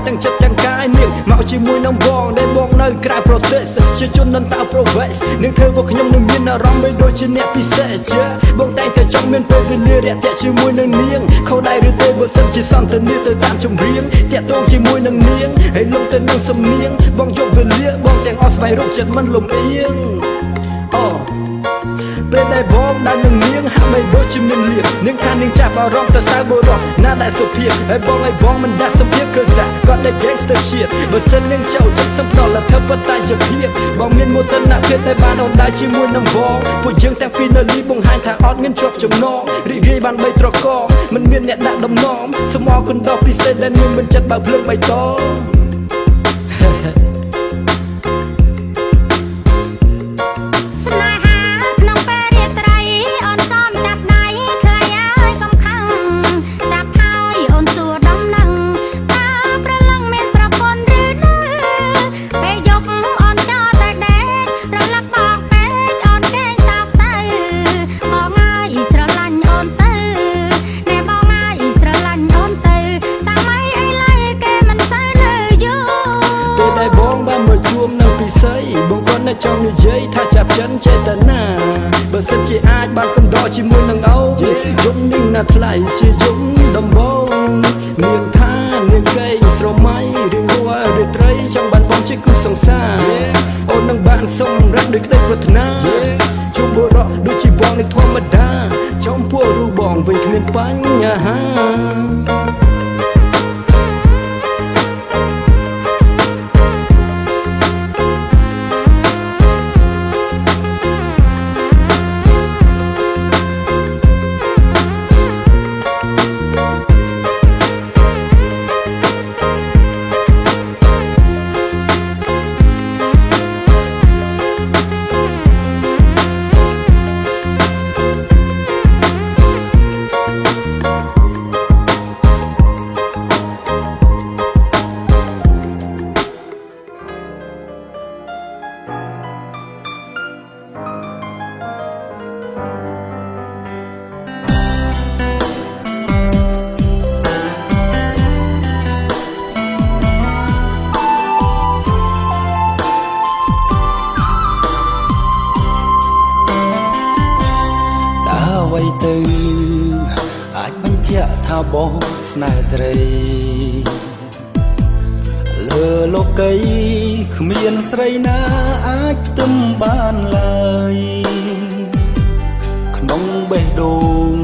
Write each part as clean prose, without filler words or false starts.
ទាំងចិត្តទាំងកាយនាងមកជាមួយនឹងបងដែលបងនៅក្រៅប្រទេសជាជននឹងតើប្រវេសនាងធ្វើមកខ្ញុំនឹងមានអារម្មណ៍មិនដូចជាអ្នកពិសេសជាបងតែងតែចង់មានពេលវេលារាក់ទាក់ជាមួយនឹងនាងខុសដែរឬទេបើសិនជាសន្តានាទៅតាមចម្រៀងតាក់ទងជាមួយនឹងនាងហើយលំទៅនឹងសំនៀងបងយកវេលាបងទាំងអស់ស្វែងរកចិត្តមិនលំអៀងអូពេលដែលបងដែលនឹងនាងហាក់បីដូចជាមានលៀបនាងថានាងចាប់អារម្មណ៍ទៅសៅបុរសណាដែលសុភាពហើយបងមិនដាស់សុភាពគឺសាគាត់ដែល gangster shit បើសិននាងចូលចិត្តសំដលធ្វើប៉ុន្តែជាភាពបងមានមោទនភាពដែលបានអូនដែរជាមួយនឹងបងពួកយើងទាំងពីរនៅលីបង្ហាញថាអត់មានជាប់ចំណងរីករាយបានបីត្រកងមិនមានអ្នកដាក់ដំណំសូមអរគុណដល់ពិសេសដែលនាងមិនចិត្តបើភ្លើងបៃតងបងគាត់នៅចង់និយាយថាចាប់ចិនចេតនាបើសិនជាអាចបានកំដរជាមួយនឹងអូយំនឹងណាថ្លៃជាយំដំបងនាងថានាងកេងស្រមៃរៀងរួលរាត្រីចង់បានបងជាគូសង្សារអូននឹងបានសម្រេចដោយក្តីប្រាថ្នាជួបបុរសដូចជាបងនឹងធម្មតាចំពោះរូបបងវិញគ្មានបញ្ហាទៅអាចបញ្ជាក់ថាបងស្នេហ៍ស្រីលើលោកីគ្មានស្រីណាអាចផ្ទឹមបានឡើយក្នុងបេះដូង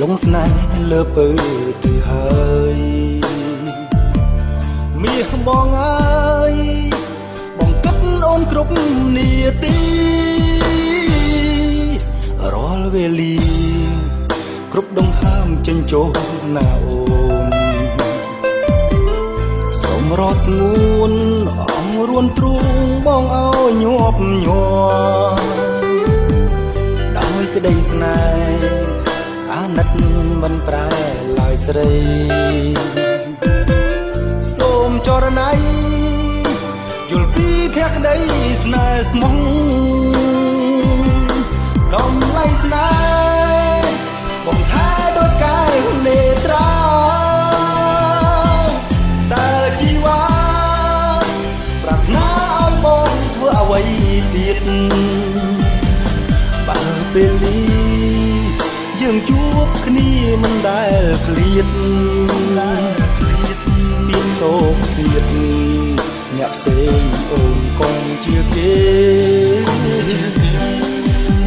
លងស្នេហ៍លើពើទៅហើយមាសបងអើយបងគិតអូនគ្រប់នាទីរាល់វេលាគ្រប់ដង្ហើមចេញចូលណាអូនសូមរស់ស្ងួនអងរួនទ្រូងបងឲ្យញាប់ញ័រដោយក្តីស្នេហ៍អាណិតមិនប្រែឡើយស្រីសូមចរណៃយល់ពីភក្តីស្នេហ៍ស្មងតម្លៃស្នេហ៍បងថាដូចកែវនេត្រាតើជីវ៉ាប្រាថ្នាឲ្យបងធ្វើអ្វីទៀត គ្នាមិនដែលឃ្លាតពីសោកសៀតអ្នកផ្សេងអូនកុំជាគេ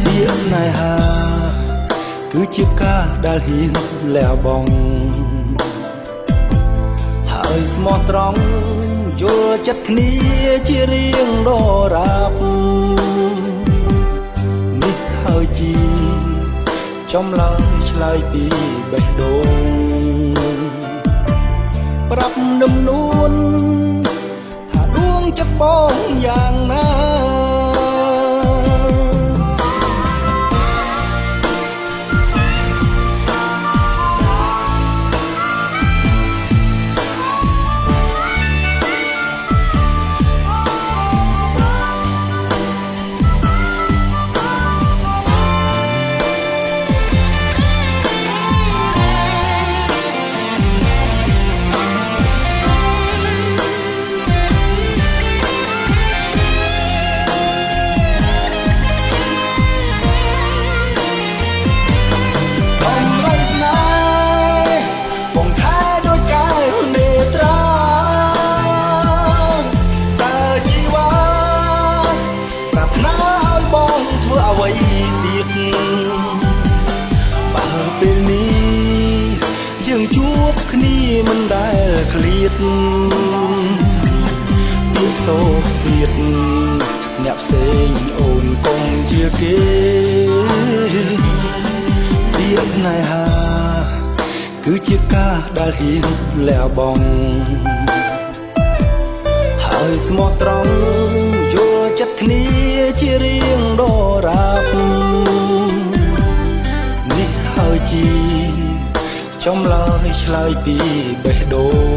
ពាក្យស្នេហាគឺជាការដែលហ៊ានលះបង់ហើយស្មោះត្រង់យល់ចិត្តគ្នាជារៀងដរាបនេះហើយជាចំឡើយឆ្លើយពីបេះដូងប្រាប់នឹមនួនថាដួងចិត្តបងយ៉ាងណាយើងជួបគ្នាមិនដែលឃ្លាតពីសោកសៀតអ្នកផ្សេងអូនកុំជាគេពាក្យស្នេហាគឺជាការដែលហ៊ានលះបង់ហើយស្មោះត្រង់យល់ចិត្តគ្នាជារៀងដរាបនេះហើយជាចំឡើយឆ្លើយពីបេះដូង